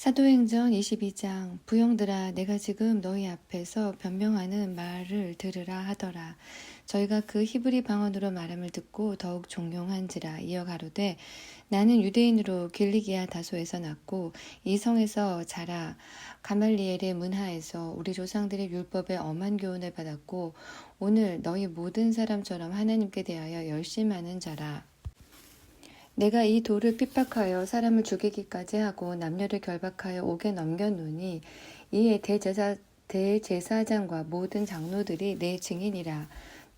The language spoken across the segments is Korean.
사도행전 22장 부형들아 내가 지금 너희 앞에서 변명하는 말을 들으라 하더라. 저희가 그 히브리 방언으로 말함을 듣고 더욱 종용한지라. 이어 가로되 나는 유대인으로 길리기아 다소에서 났고 이 성에서 자라 가말리엘의 문하에서 우리 조상들의 율법에 엄한 교훈을 받았고 오늘 너희 모든 사람처럼 하나님께 대하여 열심하는 자라. 내가 이 돌을 핍박하여 사람을 죽이기까지 하고 남녀를 결박하여 옥에 넘겼노니 이에 대제사장과 모든 장로들이 내 증인이라.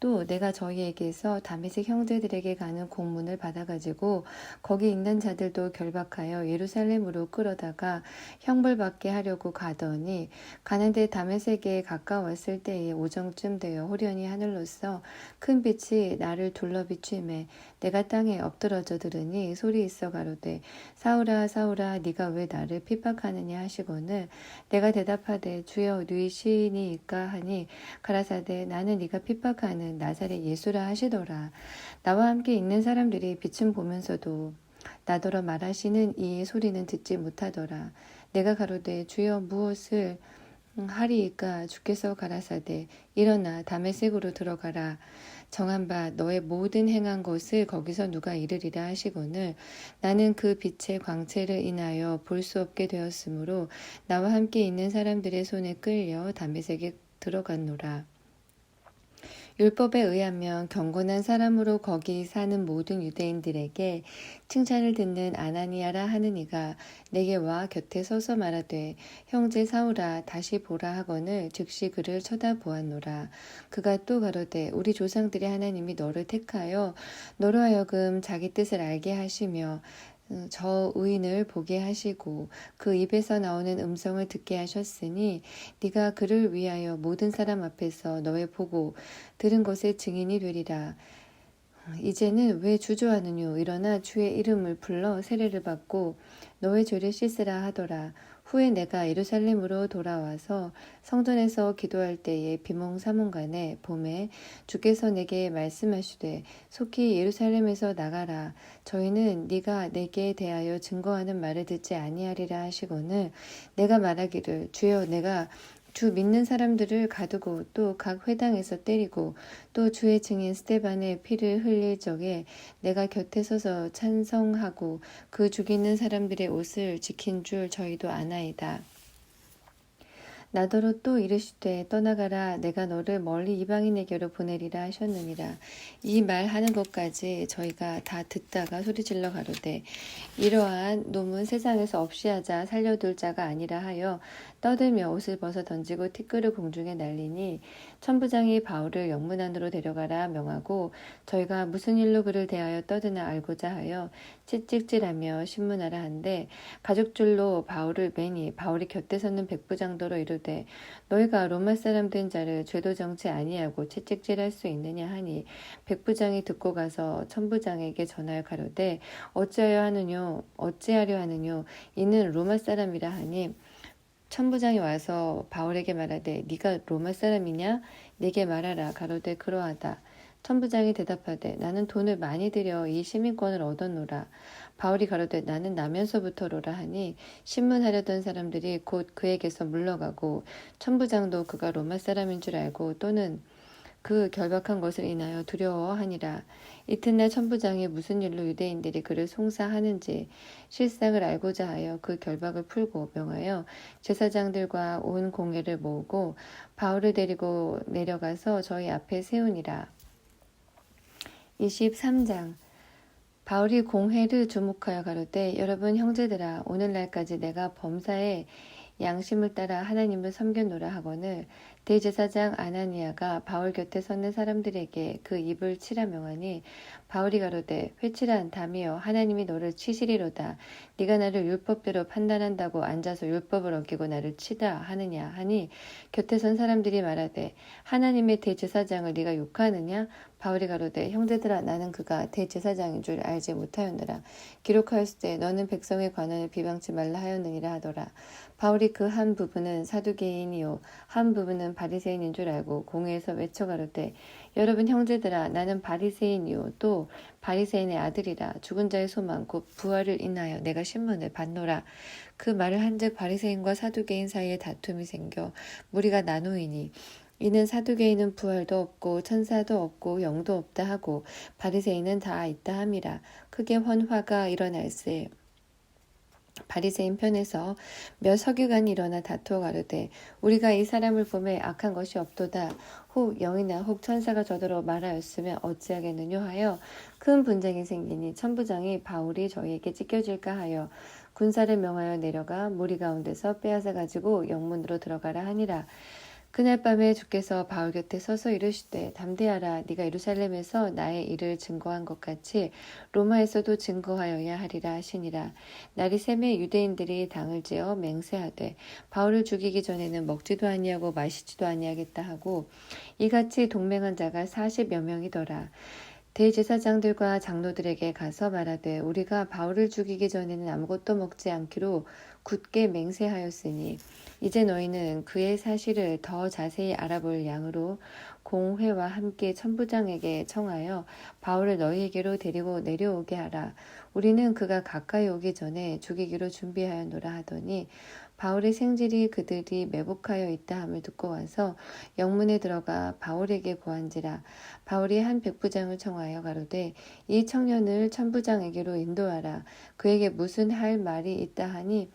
또 내가 저희에게서 다메섹 형제들에게 가는 공문을 받아가지고 거기 있는 자들도 결박하여 예루살렘으로 끌어다가 형벌받게 하려고 가더니 가는데 다메섹에 가까웠을 때에 오정쯤 되어 호련히 하늘로서 큰 빛이 나를 둘러 비추매 내가 땅에 엎드러져 들으니 소리 있어 가로되 사울아 사울아 네가 왜 나를 핍박하느냐 하시거늘 내가 대답하되 주여 누이시니이까 하니 가라사대 나는 네가 핍박하는 나사렛 예수라 하시더라. 나와 함께 있는 사람들이 빛은 보면서도 나더러 말하시는 이 소리는 듣지 못하더라. 내가 가로되 주여 무엇을 하리이까 주께서 가라사대 일어나 다메섹으로 들어가라. 정한 바 너의 모든 행한 것을 거기서 누가 이르리라 하시거늘 나는 그 빛의 광채를 인하여 볼 수 없게 되었으므로 나와 함께 있는 사람들의 손에 끌려 다메섹에 들어갔노라. 율법에 의하면 경건한 사람으로 거기 사는 모든 유대인들에게 칭찬을 듣는 아나니아라 하는 이가 내게 와 곁에 서서 말하되 형제 사울아 다시 보라 하거늘 즉시 그를 쳐다보았노라. 그가 또 가로되 우리 조상들의 하나님이 너를 택하여 너로 하여금 자기 뜻을 알게 하시며 저 의인을 보게 하시고 그 입에서 나오는 음성을 듣게 하셨으니 네가 그를 위하여 모든 사람 앞에서 너의 보고 들은 것의 증인이 되리라. 이제는 왜 주저하느뇨? 일어나 주의 이름을 불러 세례를 받고 너의 죄를 씻으라 하더라. 후에 내가 예루살렘으로 돌아와서 성전에서 기도할 때에 비몽사몽간에 봄에 주께서 내게 말씀하시되 속히 예루살렘에서 나가라. 저희는 네가 내게 대하여 증거하는 말을 듣지 아니하리라 하시거늘 내가 말하기를 주여 내가 주 믿는 사람들을 가두고 또 각 회당에서 때리고 또 주의 증인 스데반의 피를 흘릴 적에 내가 곁에 서서 찬성하고 그 죽이는 사람들의 옷을 지킨 줄 저희도 아나이다. 나더러 또 이르시되 떠나가라 내가 너를 멀리 이방인에게로 보내리라 하셨느니라. 이 말하는 것까지 저희가 다 듣다가 소리질러 가로되 이러한 놈은 세상에서 없이 하자 살려둘 자가 아니라 하여 떠들며 옷을 벗어 던지고 티끌을 공중에 날리니 천부장이 바울을 영문 안으로 데려가라 명하고 저희가 무슨 일로 그를 대하여 떠드나 알고자 하여 채찍질하며 신문하라 한데 가죽줄로 바울을 매니 바울이 곁에 서는 백부장도로 이르되 너희가 로마 사람 된 자를 죄도 정치 아니하고 채찍질할 수 있느냐 하니 백부장이 듣고 가서 천부장에게 전하여 가로되 어찌하려 하느뇨 이는 로마 사람이라 하니 천부장이 와서 바울에게 말하되 네가 로마 사람이냐 네게 말하라. 가로되 그러하다. 천부장이 대답하되 나는 돈을 많이 들여 이 시민권을 얻었노라. 바울이 가로되 나는 나면서부터로라 하니 신문하려던 사람들이 곧 그에게서 물러가고 천부장도 그가 로마 사람인 줄 알고 또는 그 결박한 것을 인하여 두려워하니라. 이튿날 천부장이 무슨 일로 유대인들이 그를 송사하는지 실상을 알고자 하여 그 결박을 풀고 명하여 제사장들과 온 공회를 모으고 바울을 데리고 내려가서 저희 앞에 세우니라. 23장 바울이 공회를 주목하여 가로되 여러분 형제들아 오늘날까지 내가 범사에 양심을 따라 하나님을 섬겼노라 하거늘 대제사장 아나니아가 바울 곁에 서는 사람들에게 그 입을 치라 명하니 바울이 가로되 회칠한 담이여 하나님이 너를 치시리로다. 네가 나를 율법대로 판단한다고 앉아서 율법을 어기고 나를 치다 하느냐 하니 곁에 선 사람들이 말하되 하나님의 대제사장을 네가 욕하느냐? 바울이 가로되 형제들아 나는 그가 대제사장인 줄 알지 못하였느라. 기록하였을 너는 백성의 관원을 비방치 말라 하였느니라 하더라. 바울이 그 한 부분은 사두개인이요 한 부분은 바리새인인 줄 알고 공회에서 외쳐 가로되 여러분 형제들아 나는 바리새인이요 또 바리새인의 아들이라 죽은 자의 소망 곧 부활을 인하여 내가 신문을 받노라. 그 말을 한즉 바리새인과 사두개인 사이에 다툼이 생겨 무리가 나누이니 이는 사두개인은 부활도 없고 천사도 없고 영도 없다 하고 바리새인은 다 있다 함이라. 크게 헌화가 일어날세 바리새인 편에서 몇 서기관이 일어나 다투어 가로되 우리가 이 사람을 보매 악한 것이 없도다. 혹 영이나 혹 천사가 저더러 말하였으면 어찌하겠느냐 하여 큰 분쟁이 생기니 천부장이 바울이 저희에게 찢겨질까 하여 군사를 명하여 내려가 무리 가운데서 빼앗아 가지고 영문으로 들어가라 하니라. 그날 밤에 주께서 바울 곁에 서서 이르시되 담대하라. 네가 예루살렘에서 나의 일을 증거한 것 같이 로마에서도 증거하여야 하리라 하시니라. 날이 새매 유대인들이 당을 지어 맹세하되 바울을 죽이기 전에는 먹지도 아니하고 마시지도 아니하겠다 하고 이같이 동맹한 자가 40여 명이더라. 대제사장들과 장로들에게 가서 말하되 우리가 바울을 죽이기 전에는 아무것도 먹지 않기로 굳게 맹세하였으니 이제 너희는 그의 사실을 더 자세히 알아볼 양으로 공회와 함께 천부장에게 청하여 바울을 너희에게로 데리고 내려오게 하라. 우리는 그가 가까이 오기 전에 죽이기로 준비하였노라 하더니 바울의 생질이 그들이 매복하여 있다 함을 듣고 와서 영문에 들어가 바울에게 고한지라. 바울이 한 백부장을 청하여 가로되 이 청년을 천부장에게로 인도하라. 그에게 무슨 할 말이 있다 하니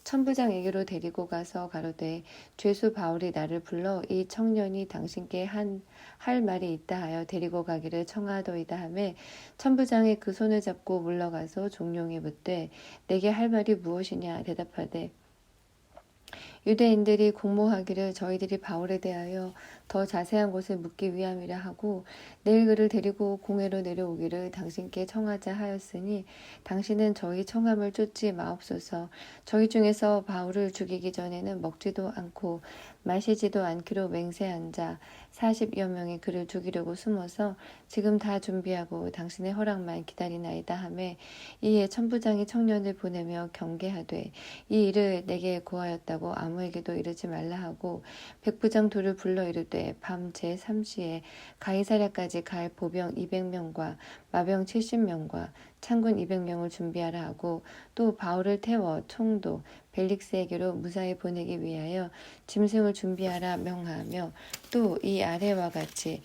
천부장에게로 데리고 가서 가로되 죄수 바울이 나를 불러 이 청년이 당신께 할 말이 있다 하여 데리고 가기를 청하도이다 하매 천부장이 그 손을 잡고 물러가서 종용에 묻되 내게 할 말이 무엇이냐 대답하되 유대인들이 공모하기를 저희들이 바울에 대하여 더 자세한 것을 묻기 위함이라 하고 내일 그를 데리고 공회로 내려오기를 당신께 청하자 하였으니 당신은 저희 청함을 쫓지 마옵소서. 저희 중에서 바울을 죽이기 전에는 먹지도 않고 마시지도 않기로 맹세한 자 40여 명이 그를 죽이려고 숨어서 지금 다 준비하고 당신의 허락만 기다리나이다 하매 이에 천부장이 청년을 보내며 경계하되 이 일을 내게 고하였다고 아무에게도 이르지 말라 하고 백부장 둘을 불러 이르되 밤 제3시에 가이사랴까지 갈 보병 200명과 마병 70명과 창군 200명을 준비하라 하고 또 바울을 태워 총독 벨릭스에게로 무사히 보내기 위하여 짐승을 준비하라 명하며 또 이 아래와 같이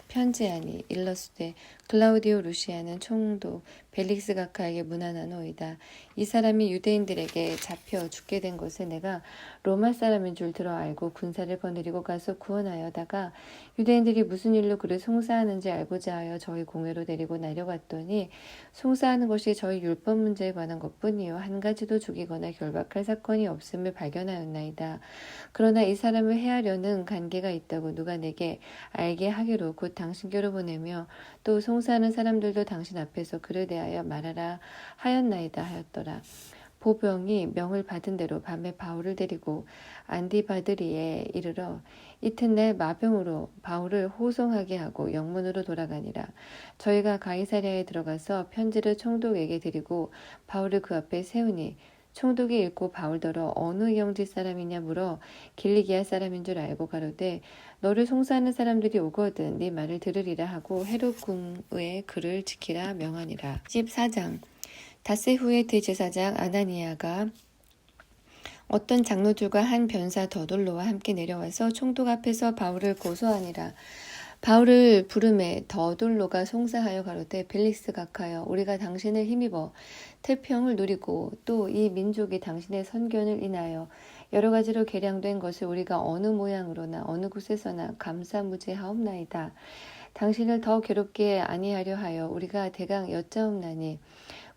편지하니 일러스되 클라우디오 루시아는 총독 벨릭스 각하에게 문안하노이다. 이 사람이 유대인들에게 잡혀 죽게 된 것을 내가 로마 사람인 줄 들어 알고 군사를 거느리고 가서 구원하여다가 유대인들이 무슨 일로 그를 송사하는지 알고자 하여 저희 공회로 데리고 내려갔더니 송사하는 것이 저희 율법 문제에 관한 것뿐이요 한 가지도 죽이거나 결박할 사건이 없음을 발견하였나이다. 그러나 이 사람을 해하려는 관계가 있다고 누가 내게 알게 하기로 곧 당신께로 보내며 또 송사하는 사람들도 당신 앞에서 그를 대하여 말하라 하였나이다 하였더라. 보병이 명을 받은 대로 밤에 바울을 데리고 안디바드리에 이르러 이튿날 마병으로 바울을 호송하게 하고 영문으로 돌아가니라. 저희가 가이사랴에 들어가서 편지를 총독에게 드리고 바울을 그 앞에 세우니 총독이 읽고 바울더러 어느 영지 사람이냐 물어 길리기아 사람인 줄 알고 가로되 너를 송사하는 사람들이 오거든 네 말을 들으리라 하고 헤롯 궁의 글을 지키라 명하니라. 14장 닷새 후에 대제사장 아나니아가 어떤 장로들과 한 변사 더돌로와 함께 내려와서 총독 앞에서 바울을 고소하니라. 바울을 부르매 더돌로가 송사하여 가로되 벨릭스 각하여 우리가 당신을 힘입어 태평을 누리고 또 이 민족이 당신의 선견을 인하여 여러 가지로 계량된 것을 우리가 어느 모양으로나 어느 곳에서나 감사무지하옵나이다. 당신을 더 괴롭게 아니하려 하여 우리가 대강 여짜옵나니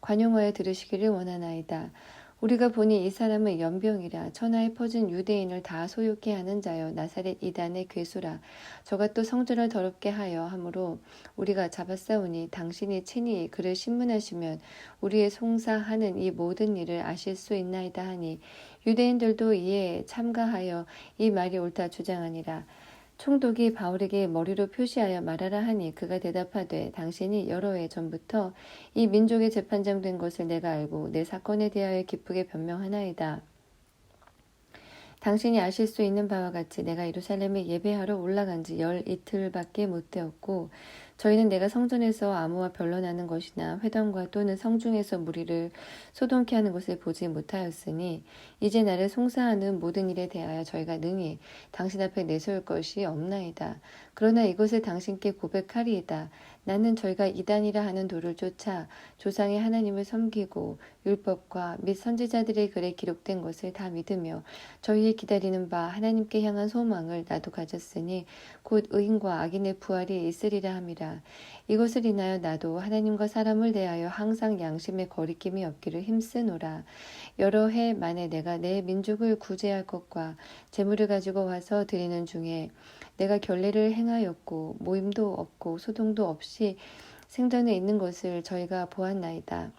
관용하여 들으시기를 원하나이다. 우리가 보니 이 사람은 연병이라 천하에 퍼진 유대인을 다 소욕케 하는 자여 나사렛 이단의 괴수라. 저가 또 성전을 더럽게 하여 함으로 우리가 잡았사오니 당신이 친히 그를 신문하시면 우리의 송사하는 이 모든 일을 아실 수 있나이다 하니 유대인들도 이에 참가하여 이 말이 옳다 주장하니라. 총독이 바울에게 머리로 표시하여 말하라 하니 그가 대답하되 당신이 여러 해 전부터 이 민족의 재판장 된 것을 내가 알고 내 사건에 대하여 기쁘게 변명하나이다. 당신이 아실 수 있는 바와 같이 내가 예루살렘에 예배하러 올라간 지 열 이틀밖에 못 되었고 저희는 내가 성전에서 아무와 변론하는 것이나 회당과 또는 성중에서 무리를 소동케 하는 것을 보지 못하였으니 이제 나를 송사하는 모든 일에 대하여 저희가 능히 당신 앞에 내세울 것이 없나이다. 그러나 이것을 당신께 고백하리이다. 나는 저희가 이단이라 하는 도를 쫓아 조상의 하나님을 섬기고 율법과 및 선지자들의 글에 기록된 것을 다 믿으며 저희의 기다리는 바 하나님께 향한 소망을 나도 가졌으니 곧 의인과 악인의 부활이 있으리라 함이라. 이것을 인하여 나도 하나님과 사람을 대하여 항상 양심의 거리낌이 없기를 힘쓰노라. 여러 해 만에 내가 내 민족을 구제할 것과 재물을 가지고 와서 드리는 중에 내가 결례를 행하였고 모임도 없고 소동도 없이 생전에 있는 것을 저희가 보았나이다.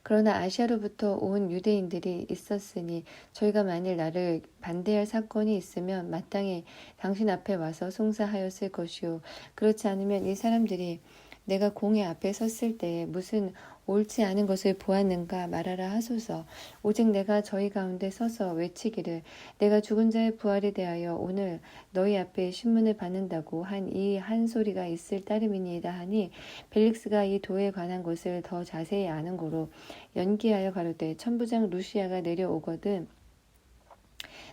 그러나 아시아로부터 온 유대인들이 있었으니 저희가 만일 나를 반대할 사건이 있으면 마땅히 당신 앞에 와서 송사하였을 것이요 그렇지 않으면 이 사람들이 내가 공회 앞에 섰을 때에 무슨 옳지 않은 것을 보았는가 말하라 하소서. 오직 내가 저희 가운데 서서 외치기를 내가 죽은 자의 부활에 대하여 오늘 너희 앞에 신문을 받는다고 한 이 한 소리가 있을 따름이니이다 하니 벨릭스가 이 도에 관한 것을 더 자세히 아는 고로 연기하여 가로되 천부장 루시아가 내려오거든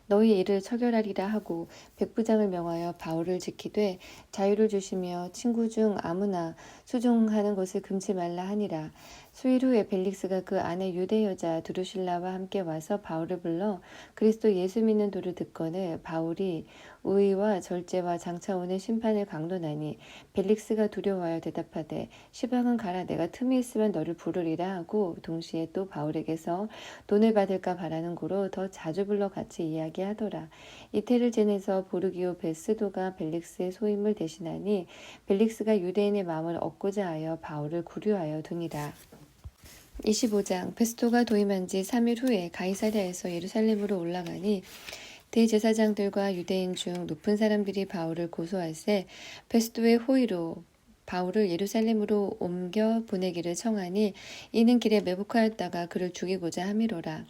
너희 일을 처결하리라 하고 백부장을 명하여 바울을 지키되 자유를 주시며 친구 중 아무나 수종하는 것을 금치 말라 하니라. 수일 후에 벨릭스가 그 아내 유대 여자 드루실라와 함께 와서 바울을 불러 그리스도 예수 믿는 도를 듣거늘 바울이 의와 절제와 장차 오는 심판을 강론하니 벨릭스가 두려워하여 대답하되 시방은 가라 내가 틈이 있으면 너를 부르리라 하고 동시에 또 바울에게서 돈을 받을까 바라는 고로 더 자주 불러 같이 이야기하더라. 이태를 지내서 보르기오 베스도가 벨릭스의 소임을 대신하니 벨릭스가 유대인의 마음을 얻고자 하여 바울을 구류하여 두니라. 25장 베스토가 도임한 지 3일 후에 가이사랴에서 예루살렘으로 올라가니 대제사장들과 유대인 중 높은 사람들이 바울을 고소할세 베스토의 호의로 바울을 예루살렘으로 옮겨 보내기를 청하니 이는 길에 매복하였다가 그를 죽이고자 함이로라.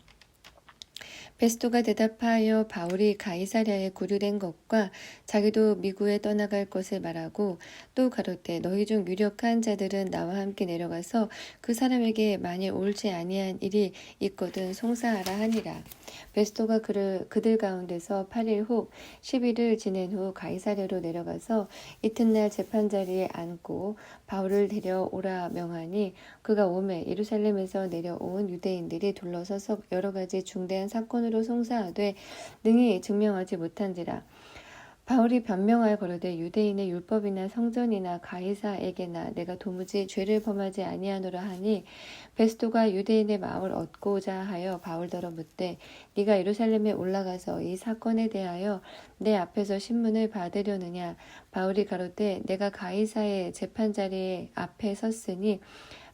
베스토가 대답하여 바울이 가이사랴에 구류된 것과 자기도 미국에 떠나갈 것을 말하고 또 가로되 너희 중 유력한 자들은 나와 함께 내려가서 그 사람에게 만일 옳지 아니한 일이 있거든 송사하라 하니라. 베스토가 그들 가운데서 8일 후 10일을 지낸 후 가이사랴로 내려가서 이튿날 재판자리에 앉고 바울을 데려오라 명하니 그가 오매 예루살렘에서 내려온 유대인들이 둘러서서 여러 가지 중대한 사건으로 송사하되 능히 증명하지 못한지라. 바울이 변명하여 가로되 유대인의 율법이나 성전이나 가이사에게나 내가 도무지 죄를 범하지 아니하노라 하니 베스토가 유대인의 마음을 얻고자 하여 바울더러 묻되 네가 예루살렘에 올라가서 이 사건에 대하여 내 앞에서 신문을 받으려느냐. 바울이 가로되 내가 가이사의 재판자리 앞에 섰으니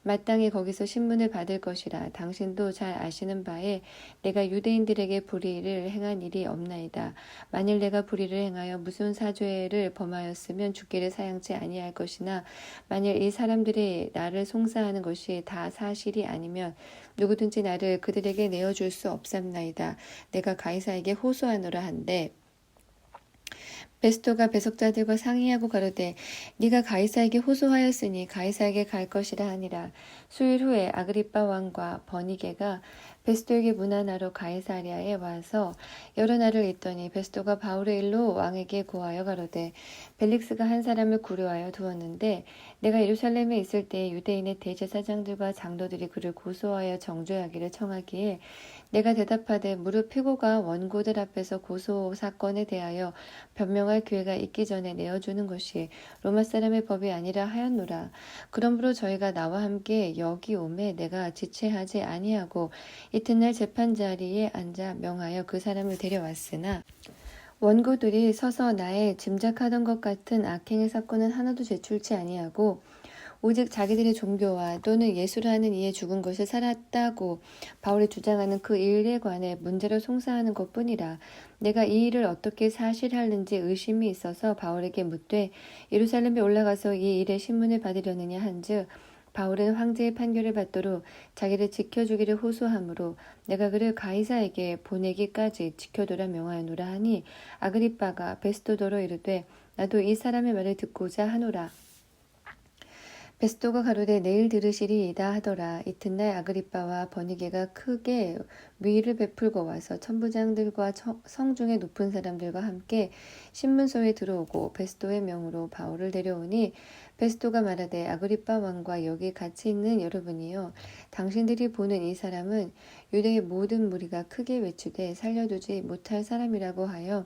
마땅히 거기서 신문을 받을 것이라. 당신도 잘 아시는 바에 내가 유대인들에게 불의를 행한 일이 없나이다. 만일 내가 불의를 행하여 무슨 사죄를 범하였으면 죽기를 사양치 아니할 것이나 만일 이 사람들이 나를 송사하는 것이 다 사실이 아니면 누구든지 나를 그들에게 내어줄 수 없삼나이다. 내가 가이사에게 호소하노라 한데 베스토가 배석자들과 상의하고 가로되 네가 가이사에게 호소하였으니 가이사에게 갈 것이라 하니라. 수일 후에 아그리빠 왕과 버니게가 베스토에게 문안하러 가이사랴에 와서 여러 날을 있더니 베스토가 바울의 일로 왕에게 고하여 가로되 벨릭스가 한 사람을 구려하여 두었는데 내가 예루살렘에 있을 때 유대인의 대제사장들과 장로들이 그를 고소하여 정죄하기를 청하기에 내가 대답하되 무릇 피고가 원고들 앞에서 고소 사건에 대하여 변명할 기회가 있기 전에 내어주는 것이 로마 사람의 법이 아니라 하였노라. 그러므로 저희가 나와 함께 여기 오매 내가 지체하지 아니하고 이튿날 재판자리에 앉아 명하여 그 사람을 데려왔으나 원고들이 서서 나의 짐작하던 것 같은 악행의 사건은 하나도 제출치 아니하고 오직 자기들의 종교와 또는 예수라는 이의 죽은 것을 살았다고 바울이 주장하는 그 일에 관해 문제로 송사하는 것뿐이라. 내가 이 일을 어떻게 사실하는지 의심이 있어서 바울에게 묻되 예루살렘에 올라가서 이 일의 신문을 받으려느냐 한즉 바울은 황제의 판결을 받도록 자기를 지켜주기를 호소하므로 내가 그를 가이사에게 보내기까지 지켜두라 명하였노라 하니 아그리빠가 베스도더로 이르되 나도 이 사람의 말을 듣고자 하노라. 베스도가 가로되 내일 들으시리이다 하더라. 이튿날 아그리빠와 버니게가 크게 위의를 베풀고 와서 천부장들과 성중의 높은 사람들과 함께 신문소에 들어오고 베스도의 명으로 바울을 데려오니 베스도가 말하되 아그리빠 왕과 여기 같이 있는 여러분이여 당신들이 보는 이 사람은 유대의 모든 무리가 크게 외치되 살려두지 못할 사람이라고 하여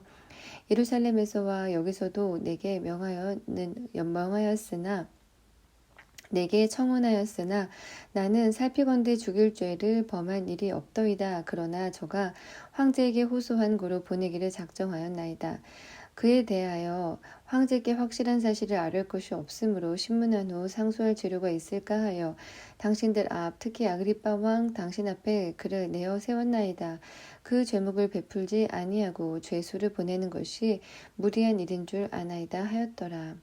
예루살렘에서와 여기서도 내게 명하였으나 내게 청혼하였으나 나는 살피건대 죽일 죄를 범한 일이 없더이다. 그러나 저가 황제에게 호소한 고로 보내기를 작정하였나이다. 그에 대하여 황제께 확실한 사실을 알을 것이 없으므로 신문한 후 상소할 재료가 있을까 하여 당신들 앞 특히 아그리빠 왕 당신 앞에 그를 내어 세웠나이다. 그 죄목을 베풀지 아니하고 죄수를 보내는 것이 무리한 일인 줄 아나이다 하였더라.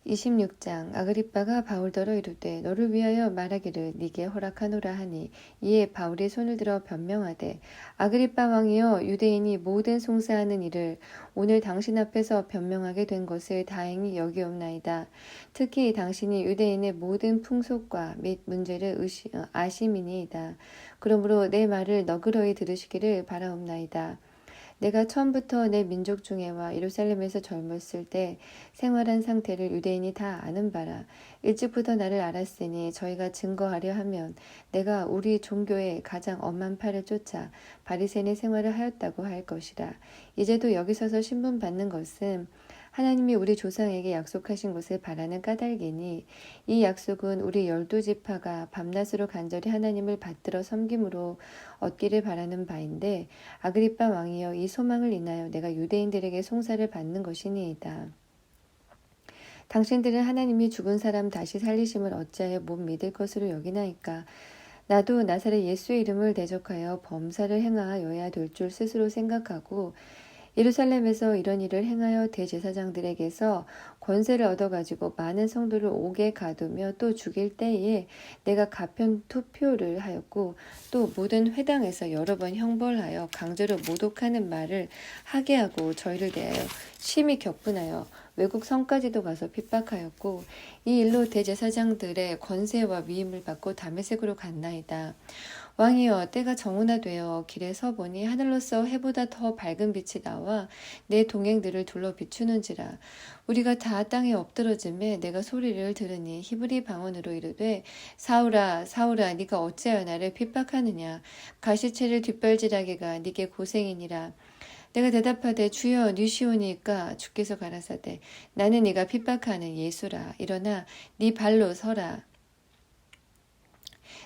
26장 아그리빠가 바울더러 이르되 너를 위하여 말하기를 네게 허락하노라 하니 이에 바울이 손을 들어 변명하되 아그리빠 왕이여 유대인이 모든 송사하는 일을 오늘 당신 앞에서 변명하게 된 것을 다행히 여기옵나이다. 특히 당신이 유대인의 모든 풍속과 및 문제를 아심이니이다. 그러므로 내 말을 너그러이 들으시기를 바라옵나이다. 내가 처음부터 내 민족 중에와 예루살렘에서 젊었을 때 생활한 상태를 유대인이 다 아는 바라. 일찍부터 나를 알았으니 저희가 증거하려 하면 내가 우리 종교의 가장 엄한 팔을 쫓아 바리새인의 생활을 하였다고 할 것이라. 이제도 여기 서서 신분 받는 것은 하나님이 우리 조상에게 약속하신 것을 바라는 까닭이니 이 약속은 우리 12지파가 밤낮으로 간절히 하나님을 받들어 섬김으로 얻기를 바라는 바인데 아그리빠 왕이여 이 소망을 인하여 내가 유대인들에게 송사를 받는 것이니이다. 당신들은 하나님이 죽은 사람 다시 살리심을 어찌하여 못 믿을 것으로 여기나이까. 나도 나사렛 예수의 이름을 대적하여 범사를 행하여야 될 줄 스스로 생각하고 예루살렘에서 이런 일을 행하여 대제사장들에게서 권세를 얻어가지고 많은 성도를 옥에 가두며 또 죽일 때에 내가 가편 투표를 하였고 또 모든 회당에서 여러 번 형벌하여 강제로 모독하는 말을 하게 하고 저희를 대하여 심히 격분하여 외국 성까지도 가서 핍박하였고 이 일로 대제사장들의 권세와 위임을 받고 다메섹으로 갔나이다. 왕이여 때가 정오나되어 길에 서보니 하늘로서 해보다 더 밝은 빛이 나와 내 동행들을 둘러 비추는지라. 우리가 다 땅에 엎드러짐에 내가 소리를 들으니 히브리 방언으로 이르되 사울아 사울아 네가 어찌하여 나를 핍박하느냐. 가시체를 뒷발질하기가 네게 고생이니라. 내가 대답하되 주여 니시오니까 주께서 가라사대 나는 네가 핍박하는 예수라. 일어나 네 발로 서라.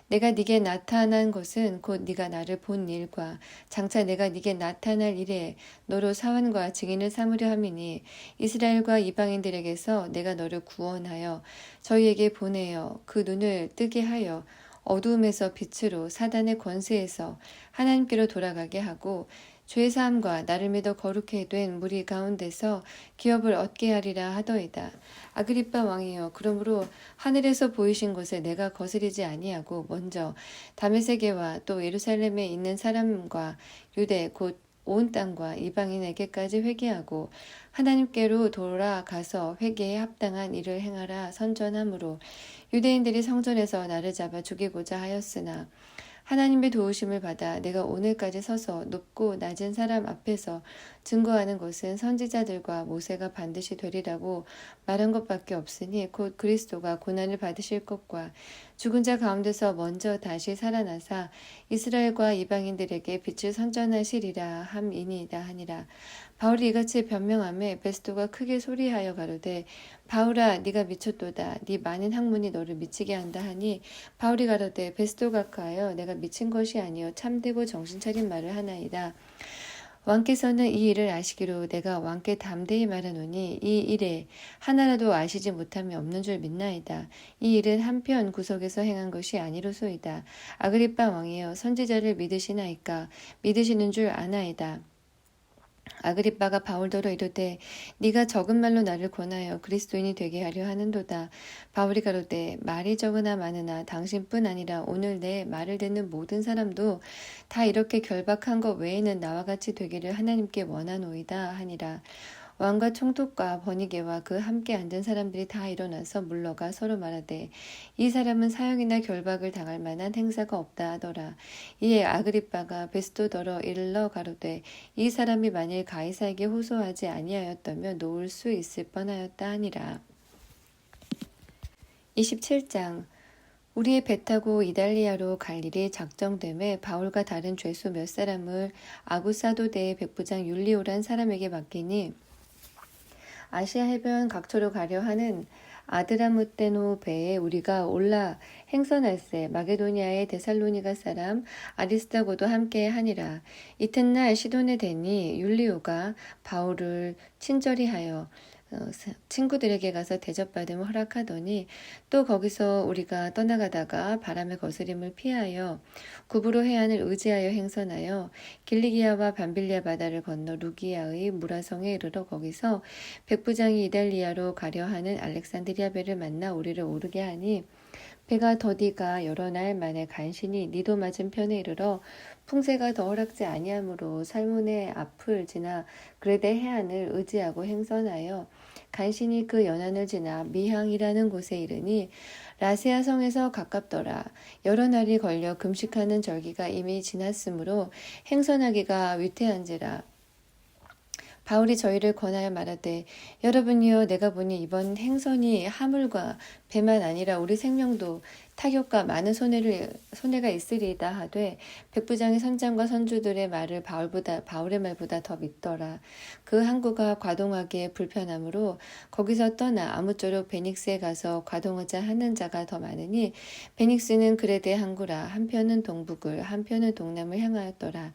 내가 네게 나타난 것은 곧 네가 나를 본 일과 장차 내가 네게 나타날 일에 너로 사환과 증인을 삼으려 함이니 이스라엘과 이방인들에게서 내가 너를 구원하여 저희에게 보내어 그 눈을 뜨게 하여 어두움에서 빛으로 사단의 권세에서 하나님께로 돌아가게 하고 죄사함과 나를 믿어 거룩해 된 무리 가운데서 기업을 얻게 하리라 하더이다. 아그리빠 왕이여 그러므로 하늘에서 보이신 것을 내가 거스리지 아니하고 먼저 다메섹에와 또 예루살렘에 있는 사람과 유대 곧 온 땅과 이방인에게까지 회개하고 하나님께로 돌아가서 회개에 합당한 일을 행하라 선전하므로 유대인들이 성전에서 나를 잡아 죽이고자 하였으나 하나님의 도우심을 받아 내가 오늘까지 서서 높고 낮은 사람 앞에서 증거하는 것은 선지자들과 모세가 반드시 되리라고 말한 것밖에 없으니 곧 그리스도가 고난을 받으실 것과 죽은 자 가운데서 먼저 다시 살아나사 이스라엘과 이방인들에게 빛을 선전하시리라 함이니이다 하니라. 바울이 이같이 변명하며 베스도가 크게 소리하여 가로되 바울아 네가 미쳤도다. 네 많은 학문이 너를 미치게 한다 하니 바울이 가로되 베스도가 하여 내가 미친 것이 아니요 참되고 정신차린 말을 하나이다. 왕께서는 이 일을 아시기로 내가 왕께 담대히 말하노니 이 일에 하나라도 아시지 못함이 없는 줄 믿나이다. 이 일은 한편 구석에서 행한 것이 아니로소이다. 아그리빠 왕이여 선지자를 믿으시나이까 믿으시는 줄 아나이다. 아그리빠가 바울더러 이르되 네가 적은 말로 나를 권하여 그리스도인이 되게 하려 하는도다. 바울이 가로되 말이 적으나 많으나 당신뿐 아니라 오늘 내 말을 듣는 모든 사람도 다 이렇게 결박한 것 외에는 나와 같이 되기를 하나님께 원하노이다 하니라. 왕과 총독과 버니게와 그 함께 앉은 사람들이 다 일어나서 물러가 서로 말하되 이 사람은 사형이나 결박을 당할 만한 행사가 없다 하더라. 이에 아그리빠가 베스도더러 일러 가로되 이 사람이 만일 가이사에게 호소하지 아니하였다면 놓을 수 있을 뻔하였다 하니라. 27장 우리의 배 타고 이달리아로 갈 일이 작정됨에 바울과 다른 죄수 몇 사람을 아구사도대의 백부장 율리오란 사람에게 맡기니 아시아 해변 각처로 가려 하는 아드라무테노 배에 우리가 올라 행선할세 마게도니아의 데살로니가 사람 아리스다고도 함께 하니라. 이튿날 시돈에 대니 율리오가 바울을 친절히 하여 친구들에게 가서 대접받음을 허락하더니 또 거기서 우리가 떠나가다가 바람의 거스림을 피하여 구브로 해안을 의지하여 행선하여 길리기아와 밤빌리아 바다를 건너 루기아의 무라성에 이르러 거기서 백부장이 이달리아로 가려 하는 알렉산드리아 배를 만나 우리를 오르게 하니 배가 더디가 여러 날 만에 간신히 니도 맞은편에 이르러 풍세가 더 허락지 아니하므로 살몬의 앞을 지나 그레데 해안을 의지하고 행선하여 간신히 그 연안을 지나 미향이라는 곳에 이르니 라세아 성에서 가깝더라. 여러 날이 걸려 금식하는 절기가 이미 지났으므로 행선하기가 위태한지라. 바울이 저희를 권하여 말하되 여러분이여 내가 보니 이번 행선이 하물과 배만 아니라 우리 생명도 타격과 많은 손해가 있으리이다 하되 백부장의 선장과 선주들의 말을 바울의 말보다 더 믿더라. 그 항구가 과동하기에 불편하므로 거기서 떠나 아무쪼록 베닉스에 가서 과동하자 하는 자가 더 많으니 베닉스는 그레데 항구라. 한편은 동북을 한편은 동남을 향하였더라.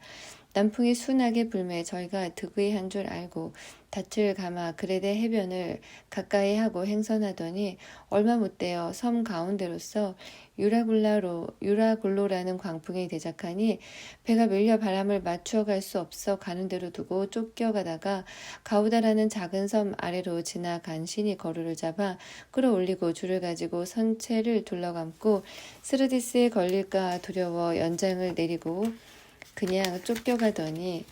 남풍이 순하게 불매 저희가 득의한 줄 알고 닻을 감아 그레데 해변을 가까이 하고 행선하더니 얼마 못되어 섬 가운데로서 유라굴로라는 광풍이 대작하니 배가 밀려 바람을 맞추어 갈 수 없어 가는 대로 두고 쫓겨가다가 가우다라는 작은 섬 아래로 지나간 신이 거루를 잡아 끌어올리고 줄을 가지고 선체를 둘러감고 스르디스에 걸릴까 두려워 연장을 내리고 그냥 쫓겨가더니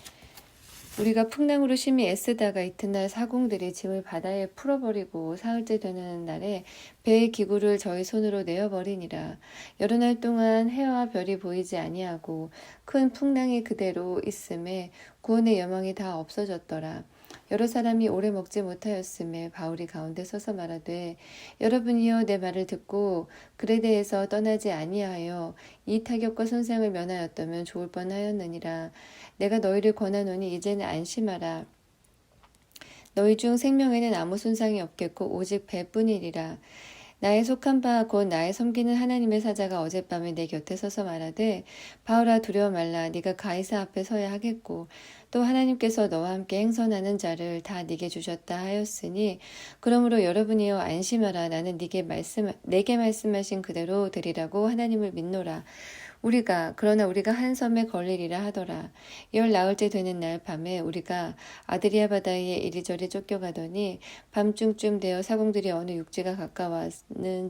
우리가 풍랑으로 심히 애쓰다가 이튿날 사공들이 짐을 바다에 풀어버리고 사흘째 되는 날에 배의 기구를 저희 손으로 내어버리니라. 여러 날 동안 해와 별이 보이지 아니하고 큰 풍랑이 그대로 있음에 구원의 여망이 다 없어졌더라. 여러 사람이 오래 먹지 못하였음에 바울이 가운데 서서 말하되 여러분이여 내 말을 듣고 그레데에서 떠나지 아니하여 이 타격과 손상을 면하였다면 좋을 뻔하였느니라. 내가 너희를 권하노니 이제는 안심하라. 너희 중 생명에는 아무 손상이 없겠고 오직 배뿐이리라. 나의 속한 바 곧 나의 섬기는 하나님의 사자가 어젯밤에 내 곁에 서서 말하되 바울아 두려워 말라. 네가 가이사 앞에 서야 하겠고 또 하나님께서 너와 함께 행선하는 자를 다 네게 주셨다 하였으니 그러므로 여러분이여 안심하라. 나는 내게 말씀하신 그대로 되리라고 하나님을 믿노라. 그러나 우리가 한 섬에 걸리리라 하더라. 19일째 되는 날 밤에 우리가 아드리아 바다에 이리저리 쫓겨가더니 밤중쯤 되어 사공들이 어느 육지가 가까워하는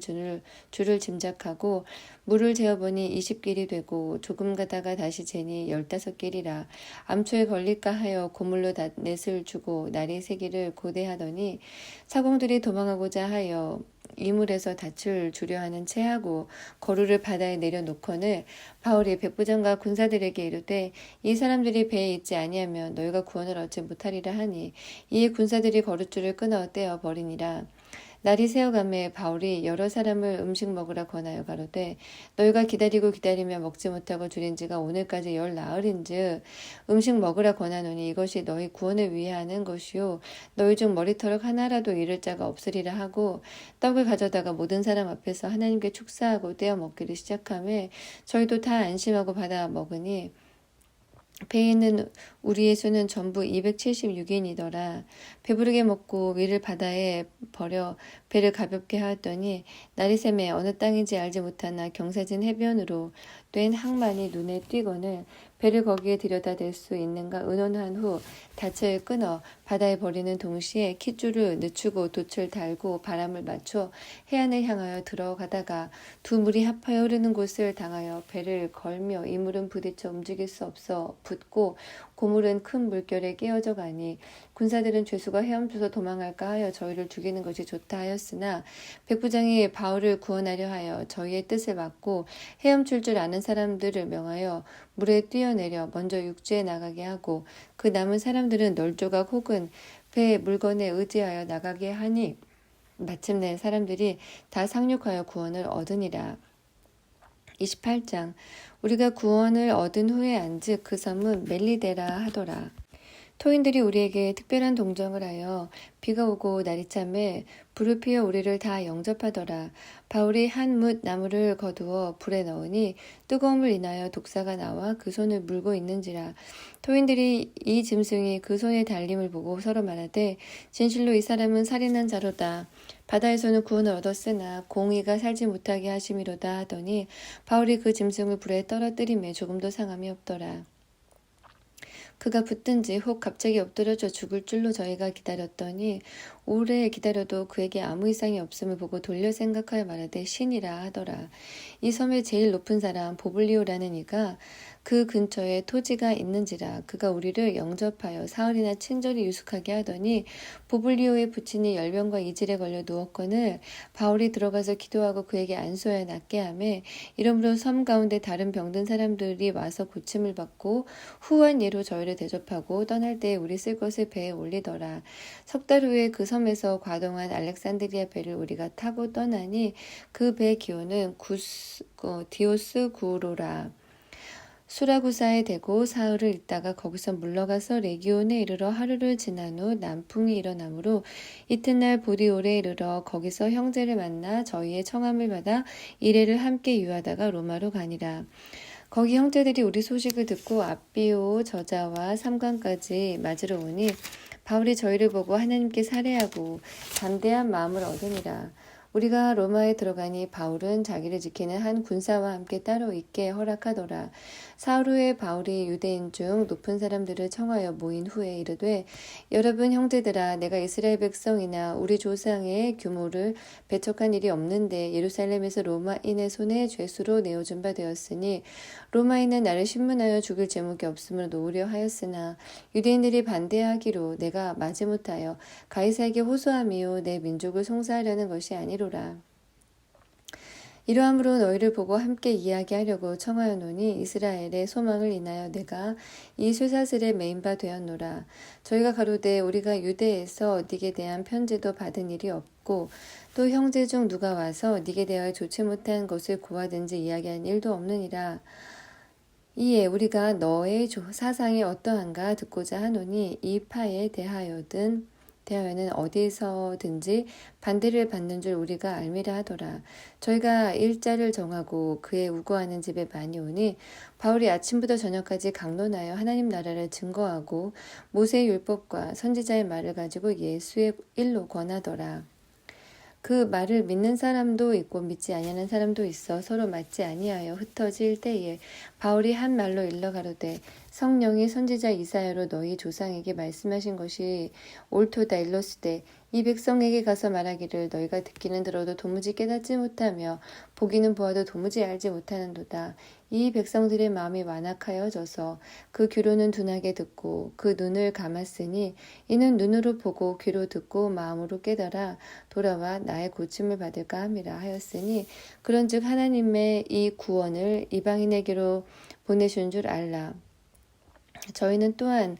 줄을 짐작하고 물을 재어보니 20길이 되고 조금 가다가 다시 재니 15길이라. 암초에 걸릴까 하여 고물로 넷을 주고 날이 새기를 고대하더니 사공들이 도망하고자 하여 이물에서 닻을 주려 하는 채하고 거루를 바다에 내려놓거늘 바울이 백부장과 군사들에게 이르되 이 사람들이 배에 있지 아니하면 너희가 구원을 얻지 못하리라 하니 이에 군사들이 거룻줄을 끊어 떼어 버리니라. 날이 새어가매 바울이 여러 사람을 음식 먹으라 권하여 가로되 너희가 기다리며 먹지 못하고 줄인 지가 오늘까지 10나흘인즉 음식 먹으라 권하노니 이것이 너희 구원을 위해 하는 것이요 너희 중 머리털 하나라도 잃을 자가 없으리라 하고 떡을 가져다가 모든 사람 앞에서 하나님께 축사하고 떼어 먹기를 시작하며 저희도 다 안심하고 받아 먹으니 배에 있는 우리의 수는 전부 276인이더라. 배부르게 먹고 위를 바다에 버려 배를 가볍게 하였더니 날이 새매 어느 땅인지 알지 못하나 경사진 해변으로 된 항만이 눈에 띄거늘 배를 거기에 들여다댈 수 있는가 의논한 후 닻을 끊어 바다에 버리는 동시에 킷줄을 늦추고 돛을 달고 바람을 맞춰 해안을 향하여 들어가다가 두 물이 합하여 흐르는 곳을 당하여 배를 걸며 이 물은 부딪혀 움직일 수 없어 붙고 고물은 큰 물결에 깨어져 가니 군사들은 죄수가 헤엄쳐서 도망할까 하여 저희를 죽이는 것이 좋다 하였으나 백부장이 바울을 구원하려 하여 저희의 뜻을 막고 헤엄칠 줄 아는 사람들을 명하여 물에 뛰어내려 먼저 육지에 나가게 하고 그 남은 사람들은 널조각 혹은 배 물건에 의지하여 나가게 하니 마침내 사람들이 다 상륙하여 구원을 얻으니라. 28장 우리가 구원을 얻은 후에 안즉 그 섬은 멜리데라 하더라. 토인들이 우리에게 특별한 동정을 하여 비가 오고 날이 참에 불을 피워 우리를 다 영접하더라. 바울이 한 뭇 나무를 거두어 불에 넣으니 뜨거움을 인하여 독사가 나와 그 손을 물고 있는지라. 토인들이 이 짐승이 그 손에 달림을 보고 서로 말하되 진실로 이 사람은 살인한 자로다. 바다에서는 구원을 얻었으나 공의가 살지 못하게 하심이로다 하더니 바울이 그 짐승을 불에 떨어뜨림에 조금도 상함이 없더라. 그가 붙든지 혹 갑자기 엎드려져 죽을 줄로 저희가 기다렸더니 오래 기다려도 그에게 아무 이상이 없음을 보고 돌려 생각하여 말하되 신이라 하더라. 이 섬의 제일 높은 사람 보블리오라는 이가 그 근처에 토지가 있는지라. 그가 우리를 영접하여 사흘이나 친절히 유숙하게 하더니 보블리오의 부친이 열병과 이질에 걸려 누웠거늘 바울이 들어가서 기도하고 그에게 안수하여 낫게 하매 이러므로 섬 가운데 다른 병든 사람들이 와서 고침을 받고 후한 예로 저희를 대접하고 떠날 때에 우리 쓸 것을 배에 올리더라. 석 달 후에 그 섬에서 과동한 알렉산드리아 배를 우리가 타고 떠나니 그 배 기호는 디오스구로라. 수라구사에 대고 사흘을 있다가 거기서 물러가서 레기온에 이르러 하루를 지난 후 남풍이 일어나므로 이튿날 보디올에 이르러 거기서 형제를 만나 저희의 청함을 받아 이레를 함께 유하다가 로마로 가니라. 거기 형제들이 우리 소식을 듣고 앞비오 저자와 삼관까지 맞으러 오니 바울이 저희를 보고 하나님께 살해하고 담대한 마음을 얻으니라. 우리가 로마에 들어가니 바울은 자기를 지키는 한 군사와 함께 따로 있게 허락하더라. 사흘 후에 바울이 유대인 중 높은 사람들을 청하여 모인 후에 이르되 여러분 형제들아 내가 이스라엘 백성이나 우리 조상의 규모를 배척한 일이 없는데 예루살렘에서 로마인의 손에 죄수로 내어준 바 되었으니 로마인은 나를 신문하여 죽일 제목이 없음을 놓으려 하였으나 유대인들이 반대하기로 내가 마지못하여 가이사에게 호소함이요 내 민족을 송사하려는 것이 아니로라. 이러함으로 너희를 보고 함께 이야기하려고 청하였노니 이스라엘의 소망을 인하여 내가 이 쇠사슬에 매인 바 되었노라. 저희가 가로되 우리가 유대에서 네게 대한 편지도 받은 일이 없고 또 형제 중 누가 와서 네게 대하여 좋지 못한 것을 고하든지 이야기한 일도 없느니라. 이에 우리가 너의 사상이 어떠한가 듣고자 하노니 이 파에 대하여는 어디서든지 반대를 받는 줄 우리가 알미라 하더라. 저희가 일자를 정하고 그의 우거하는 집에 많이 오니 바울이 아침부터 저녁까지 강론하여 하나님 나라를 증거하고 모세의 율법과 선지자의 말을 가지고 예수의 일로 권하더라. 그 말을 믿는 사람도 있고 믿지 아니하는 사람도 있어 서로 맞지 아니하여 흩어질 때에 바울이 한 말로 일러 가로되 성령이 선지자 이사야로 너희 조상에게 말씀하신 것이 옳도다 일렀으되 이 백성에게 가서 말하기를 너희가 듣기는 들어도 도무지 깨닫지 못하며 보기는 보아도 도무지 알지 못하는도다. 이 백성들의 마음이 완악하여져서 그 귀로는 둔하게 듣고 그 눈을 감았으니 이는 눈으로 보고 귀로 듣고 마음으로 깨달아 돌아와 나의 고침을 받을까 함이라 하였으니 그런즉 하나님의 이 구원을 이방인에게로 보내신 줄 알라. 저희는 또한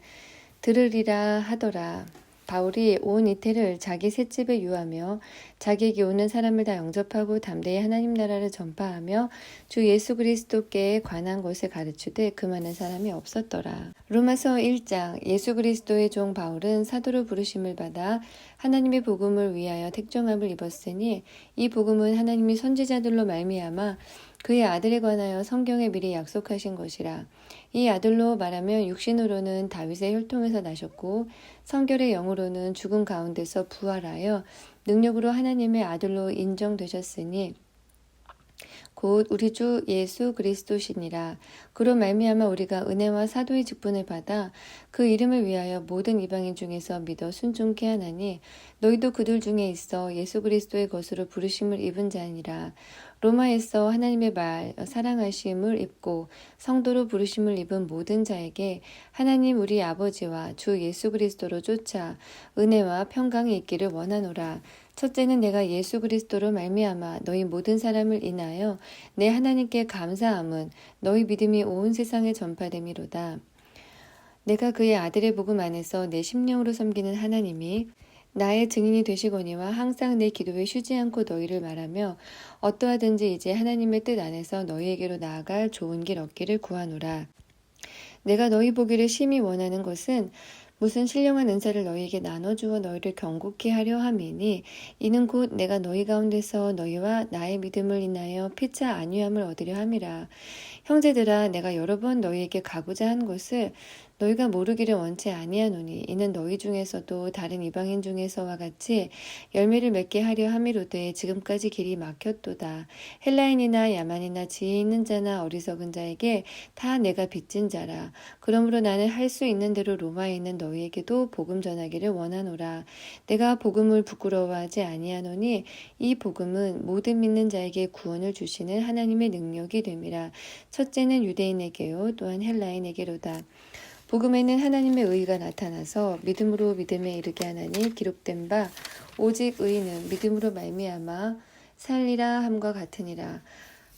들으리라 하더라. 바울이 온 이태를 자기 셋집에 유하며 자기에게 오는 사람을 다 영접하고 담대히 하나님 나라를 전파하며 주 예수 그리스도께 관한 것을 가르치되 그 많은 사람이 없었더라. 로마서 1장 예수 그리스도의 종 바울은 사도로 부르심을 받아 하나님의 복음을 위하여 택정함을 입었으니 이 복음은 하나님이 선지자들로 말미암아 그의 아들에 관하여 성경에 미리 약속하신 것이라. 이 아들로 말하면 육신으로는 다윗의 혈통에서 나셨고 성결의 영으로는 죽은 가운데서 부활하여 능력으로 하나님의 아들로 인정되셨으니 곧 우리 주 예수 그리스도시니라. 그로 말미암아 우리가 은혜와 사도의 직분을 받아 그 이름을 위하여 모든 이방인 중에서 믿어 순종케 하나니 너희도 그들 중에 있어 예수 그리스도의 것으로 부르심을 입은 자니라. 로마에서 하나님의 말 사랑하심을 입고 성도로 부르심을 입은 모든 자에게 하나님 우리 아버지와 주 예수 그리스도로 쫓아 은혜와 평강이 있기를 원하노라. 첫째는 내가 예수 그리스도로 말미암아 너희 모든 사람을 인하여 내 하나님께 감사함은 너희 믿음이 온 세상에 전파됨이로다. 내가 그의 아들의 복음 안에서 내 심령으로 섬기는 하나님이 나의 증인이 되시거니와 항상 내 기도에 쉬지 않고 너희를 말하며 어떠하든지 이제 하나님의 뜻 안에서 너희에게로 나아갈 좋은 길 얻기를 구하노라. 내가 너희 보기를 심히 원하는 것은 무슨 신령한 은사를 너희에게 나눠주어 너희를 경고케 하려 함이니 이는 곧 내가 너희 가운데서 너희와 나의 믿음을 인하여 피차 안위함을 얻으려 함이라. 형제들아 내가 여러 번 너희에게 가고자 한 것을 너희가 모르기를 원치 아니하노니 이는 너희 중에서도 다른 이방인 중에서와 같이 열매를 맺게 하려 함이로되 지금까지 길이 막혔도다. 헬라인이나 야만이나 지혜 있는 자나 어리석은 자에게 다 내가 빚진 자라. 그러므로 나는 할 수 있는 대로 로마에 있는 너희에게도 복음 전하기를 원하노라. 내가 복음을 부끄러워하지 아니하노니 이 복음은 모든 믿는 자에게 구원을 주시는 하나님의 능력이 됨이라. 첫째는 유대인에게요 또한 헬라인에게로다. 복음에는 하나님의 의가 나타나서 믿음으로 믿음에 이르게 하나니 기록된 바 오직 의인은 믿음으로 말미암아 살리라 함과 같으니라.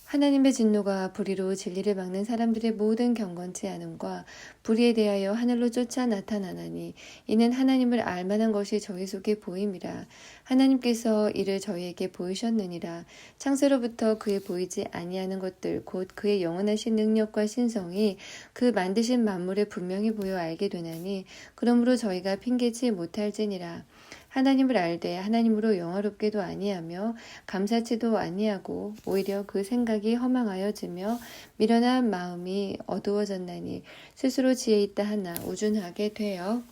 하나님의 진노가 불의로 진리를 막는 사람들의 모든 경건치 않음과 불의에 대하여 하늘로 쫓아 나타나나니 이는 하나님을 알만한 것이 저희 속에 보임이라. 하나님께서 이를 저희에게 보이셨느니라. 창세로부터 그의 보이지 아니하는 것들 곧 그의 영원하신 능력과 신성이 그 만드신 만물에 분명히 보여 알게 되나니 그러므로 저희가 핑계치 못할지니라. 하나님을 알되 하나님으로 영화롭게도 아니하며 감사치도 아니하고 오히려 그 생각이 허망하여지며 미련한 마음이 어두워졌나니 스스로 지혜 있다 하나 우준하게 되어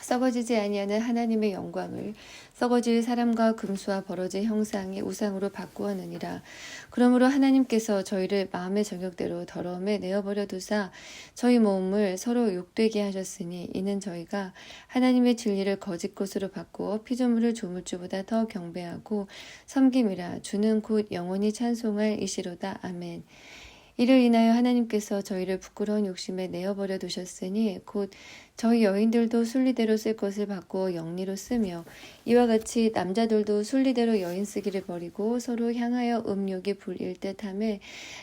썩어지지 아니하는 하나님의 영광을 썩어질 사람과 금수와 버러질 형상의 우상으로 바꾸었느니라. 그러므로 하나님께서 저희를 마음의 저격대로 더러움에 내어버려 두사 저희 몸을 서로 욕되게 하셨으니 이는 저희가 하나님의 진리를 거짓 것으로 바꾸어 피조물을 조물주보다 더 경배하고 섬김이라. 주는 곧 영원히 찬송할 이시로다. 아멘. 이를 인하여 하나님께서 저희를 부끄러운 욕심에 내어버려 두셨으니 곧 저희 여인들도 순리대로 쓸 것을 바꾸어 영리로 쓰며 이와 같이 남자들도 순리대로 여인 쓰기를 버리고 서로 향하여 음욕이 불일 듯하며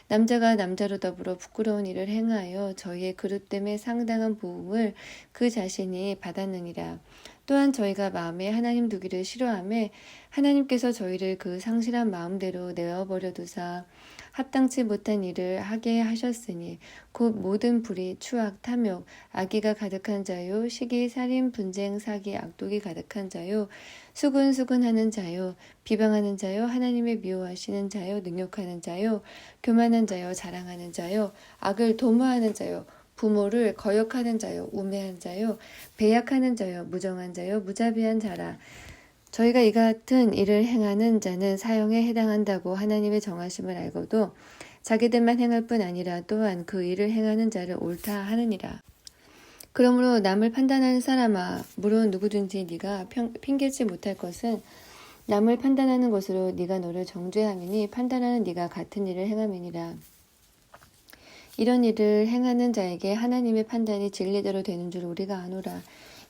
남자가 남자로 더불어 부끄러운 일을 행하여 저희의 그릇됨에 상당한 보응을 그 자신이 받았느니라. 또한 저희가 마음에 하나님 두기를 싫어하며 하나님께서 저희를 그 상실한 마음대로 내어버려 두사 합당치 못한 일을 하게 하셨으니 곧 모든 불의, 추악, 탐욕, 악의가 가득한 자요, 시기, 살인, 분쟁, 사기, 악독이 가득한 자요, 수군수군하는 자요, 비방하는 자요, 하나님의 미워하시는 자요, 능욕하는 자요, 교만한 자요, 자랑하는 자요, 악을 도모하는 자요, 부모를 거역하는 자요, 우매한 자요, 배약하는 자요, 무정한 자요, 무자비한 자라. 저희가 이 같은 일을 행하는 자는 사형에 해당한다고 하나님의 정하심을 알고도 자기들만 행할 뿐 아니라 또한 그 일을 행하는 자를 옳다 하느니라. 그러므로 남을 판단하는 사람아, 물론 누구든지 네가 핑계치 못할 것은 남을 판단하는 것으로 네가 너를 정죄함이니 판단하는 네가 같은 일을 행함이니라. 이런 일을 행하는 자에게 하나님의 판단이 진리대로 되는 줄 우리가 아노라.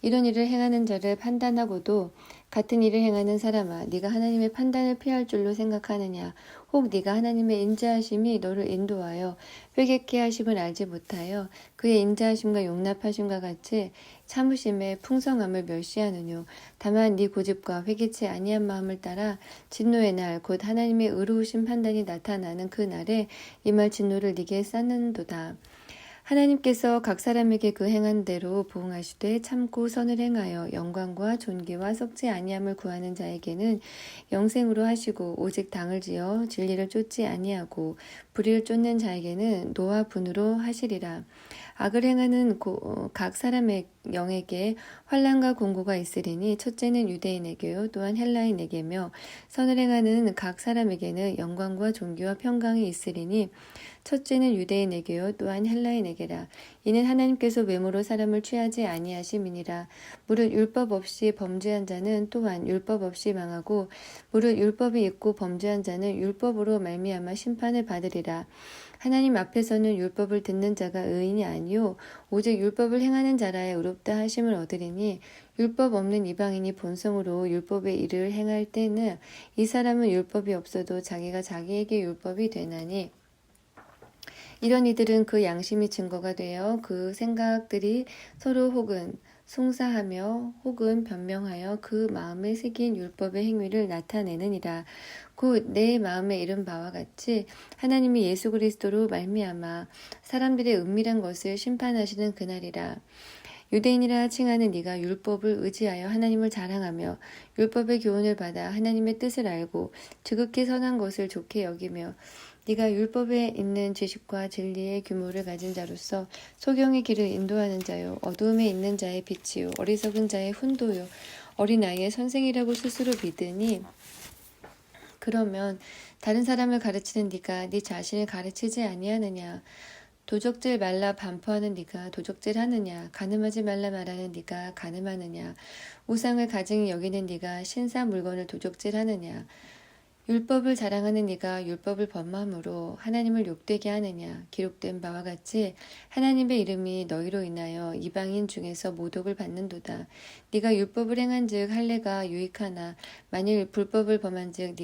이런 일을 행하는 자를 판단하고도 같은 일을 행하는 사람아, 네가 하나님의 판단을 피할 줄로 생각하느냐? 혹 네가 하나님의 인자하심이 너를 인도하여 회개케 하심을 알지 못하여 그의 인자하심과 용납하심과 같이 참으심의 풍성함을 멸시하느뇨. 다만 네 고집과 회개치 아니한 마음을 따라 진노의 날 곧 하나님의 의로우신 판단이 나타나는 그 날에 이 말 진노를 네게 쌓는도다. 하나님께서 각 사람에게 그 행한 대로 보응하시되 참고 선을 행하여 영광과 존귀와 썩지 아니함을 구하는 자에게는 영생으로 하시고 오직 당을 지어 진리를 쫓지 아니하고 불의를 쫓는 자에게는 노와 분으로 하시리라. 악을 행하는 각 사람의 영에게 환난과 공고가 있으리니 첫째는 유대인에게요 또한 헬라인에게며 선을 행하는 각 사람에게는 영광과 존귀와 평강이 있으리니 첫째는 유대인에게요 또한 헬라인에게라. 이는 하나님께서 외모로 사람을 취하지 아니하심이니라. 무릇 율법 없이 범죄한 자는 또한 율법 없이 망하고 무릇 율법이 있고 범죄한 자는 율법으로 말미암아 심판을 받으리라. 하나님 앞에서는 율법을 듣는 자가 의인이 아니요 오직 율법을 행하는 자라야 의롭다 하심을 얻으리니 율법 없는 이방인이 본성으로 율법의 일을 행할 때는 이 사람은 율법이 없어도 자기가 자기에게 율법이 되나니 이런 이들은 그 양심이 증거가 되어 그 생각들이 서로 혹은 송사하며 혹은 변명하여 그 마음에 새긴 율법의 행위를 나타내느니라. 곧 내 마음에 이른 바와 같이 하나님이 예수 그리스도로 말미암아 사람들의 은밀한 것을 심판하시는 그날이라. 유대인이라 칭하는 네가 율법을 의지하여 하나님을 자랑하며 율법의 교훈을 받아 하나님의 뜻을 알고 지극히 선한 것을 좋게 여기며 네가 율법에 있는 지식과 진리의 규모를 가진 자로서 소경의 길을 인도하는 자요 어두움에 있는 자의 빛이요 어리석은 자의 훈도요 어린아이의 선생이라고 스스로 믿으니 그러면 다른 사람을 가르치는 네가 네 자신을 가르치지 아니하느냐. 도적질 말라 반포하는 네가 도적질하느냐. 간음하지 말라 말하는 네가 간음하느냐. 우상을 가증히 여기는 네가 신사 물건을 도적질하느냐. 율법을 자랑하는 네가 율법을 범함으로 하나님을 욕되게 하느냐. 기록된 바와 같이 하나님의 이름이 너희로 인하여 이방인 중에서 모독을 받는도다. 네가 율법을 행한즉 할례가 유익하나 만일 불법을 범한즉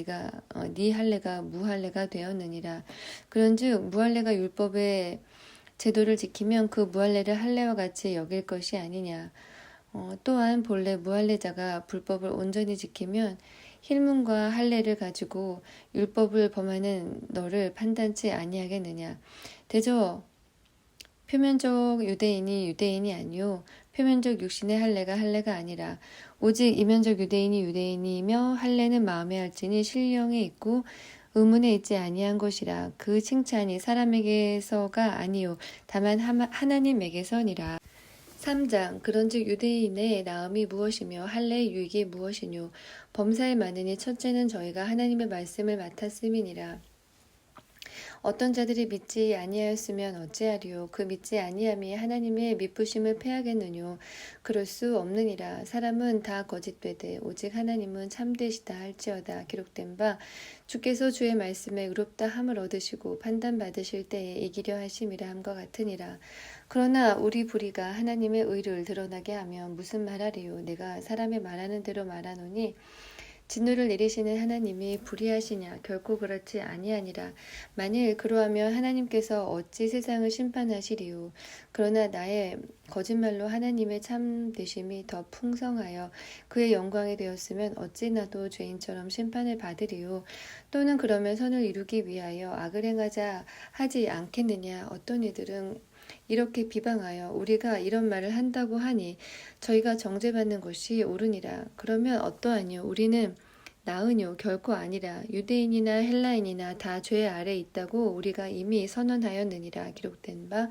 네 할례가 무할례가 되었느니라. 그런즉 무할례가 율법의 제도를 지키면 그 무할례를 할례와 같이 여길 것이 아니냐. 또한 본래 무할례자가 불법을 온전히 지키면 힐문과 할례를 가지고 율법을 범하는 너를 판단치 아니하겠느냐. 대저 표면적 유대인이 유대인이 아니요 표면적 육신의 할례가 아니라 오직 이면적 유대인이 유대인이며 할례는 마음에 할지니 신령에 있고 의문에 있지 아니한 것이라. 그 칭찬이 사람에게서가 아니요 다만 하나님에게서니라. 3장 그런즉 유대인의 나음이 무엇이며 할례의 유익이 무엇이뇨. 범사에 많으니 첫째는 저희가 하나님의 말씀을 맡았음이니라. 어떤 자들이 믿지 아니하였으면 어찌하리요. 그 믿지 아니함이 하나님의 미쁘심을 패하겠느뇨. 그럴 수 없느니라. 사람은 다 거짓되되 오직 하나님은 참되시다 할지어다. 기록된 바 주께서 주의 말씀에 의롭다 함을 얻으시고 판단받으실 때에 이기려 하심이라 함과 같으니라. 그러나 우리 불의가 하나님의 의를 드러나게 하면 무슨 말하리요. 내가 사람의 말하는 대로 말하노니 진노를 내리시는 하나님이 불의하시냐. 결코 그렇지 아니하니라. 만일 그러하면 하나님께서 어찌 세상을 심판하시리요. 그러나 나의 거짓말로 하나님의 참되심이 더 풍성하여 그의 영광이 되었으면 어찌 나도 죄인처럼 심판을 받으리요. 또는 그러면 선을 이루기 위하여 악을 행하자 하지 않겠느냐. 어떤 이들은 이렇게 비방하여 우리가 이런 말을 한다고 하니 저희가 정죄받는 것이 옳으니라. 그러면 어떠하뇨. 우리는 나으뇨. 결코 아니라. 유대인이나 헬라인이나 다 죄 아래 있다고 우리가 이미 선언하였느니라. 기록된 바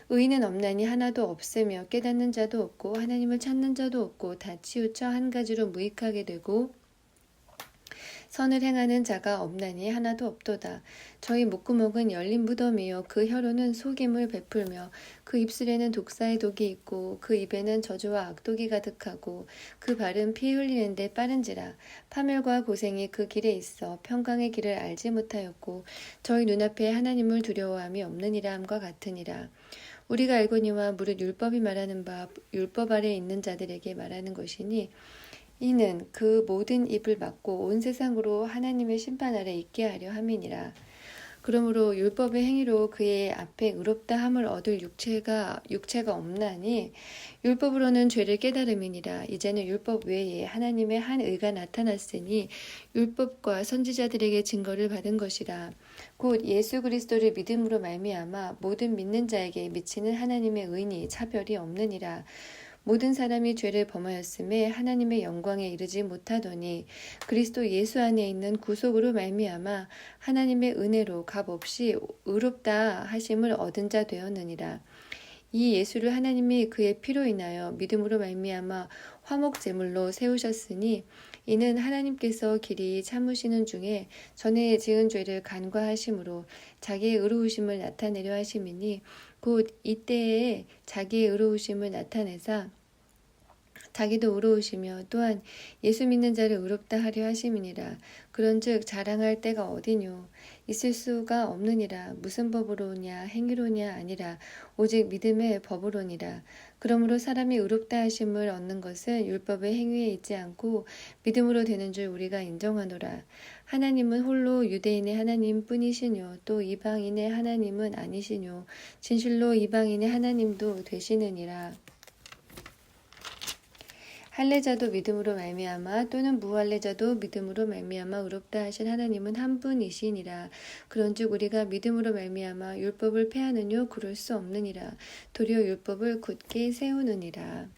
의인은 없나니 하나도 없으며 깨닫는 자도 없고 하나님을 찾는 자도 없고 다 치우쳐 한 가지로 무익하게 되고 선을 행하는 자가 없나니 하나도 없도다. 저희 목구멍은 열린 무덤이요 그 혀로는 속임을 베풀며 그 입술에는 독사의 독이 있고 그 입에는 저주와 악독이 가득하고 그 발은 피 흘리는데 빠른지라. 파멸과 고생이 그 길에 있어 평강의 길을 알지 못하였고 저희 눈앞에 하나님을 두려워함이 없느니라 함과 같으니라. 우리가 알거니와 무릇 율법이 말하는 바 율법 아래 있는 자들에게 말하는 것이니 이는 그 모든 입을 막고 온 세상으로 하나님의 심판 아래 있게 하려 함이니라. 그러므로 율법의 행위로 그의 앞에 의롭다 함을 얻을 육체가 없나니 율법으로는 죄를 깨달음이니라. 이제는 율법 외에 하나님의 한 의가 나타났으니 율법과 선지자들에게 증거를 받은 것이라. 곧 예수 그리스도를 믿음으로 말미암아 모든 믿는 자에게 미치는 하나님의 의니 차별이 없느니라. 모든 사람이 죄를 범하였음에 하나님의 영광에 이르지 못하더니 그리스도 예수 안에 있는 구속으로 말미암아 하나님의 은혜로 값없이 의롭다 하심을 얻은 자 되었느니라. 이 예수를 하나님이 그의 피로 인하여 믿음으로 말미암아 화목 제물로 세우셨으니 이는 하나님께서 길이 참으시는 중에 전에 지은 죄를 간과하심으로 자기의 의로우심을 나타내려 하심이니 곧 이때에 자기의 의로우심을 나타내사 자기도 의로우시며 또한 예수 믿는 자를 의롭다 하려 하심이니라. 그런즉 자랑할 때가 어디뇨? 있을 수가 없느니라. 무슨 법으로냐 행위로냐 아니라 오직 믿음의 법으로니라. 그러므로 사람이 의롭다 하심을 얻는 것은 율법의 행위에 있지 않고 믿음으로 되는 줄 우리가 인정하노라. 하나님은 홀로 유대인의 하나님 뿐이시뇨 또 이방인의 하나님은 아니시뇨 진실로 이방인의 하나님도 되시느니라. 할례자도 믿음으로 말미암아 또는 무할례자도 믿음으로 말미암아 의롭다 하신 하나님은 한 분이시니라. 그런즉 우리가 믿음으로 말미암아 율법을 폐하느뇨 그럴 수 없느니라. 도리어 율법을 굳게 세우느니라.